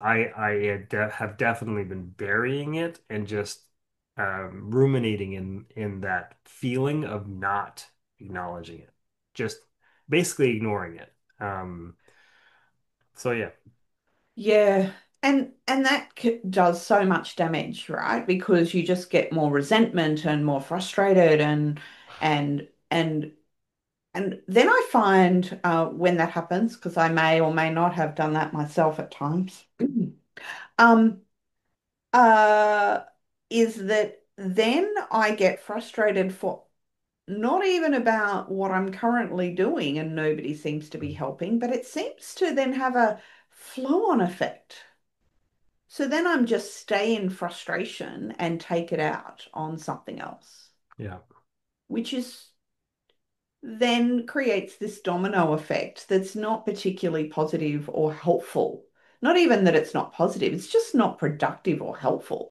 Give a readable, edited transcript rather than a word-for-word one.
have definitely been burying it and just ruminating in that feeling of not acknowledging it, just basically ignoring it. So yeah, Yeah. And that does so much damage, right? Because you just get more resentment and more frustrated and and then I find when that happens, because I may or may not have done that myself at times, um, uh, is that then I get frustrated for not even about what I'm currently doing and nobody seems to be helping, but it seems to then have a flow-on effect. So then I'm just stay in frustration and take it out on something else, yeah, which is then creates this domino effect that's not particularly positive or helpful. Not even that it's not positive, it's just not productive or helpful.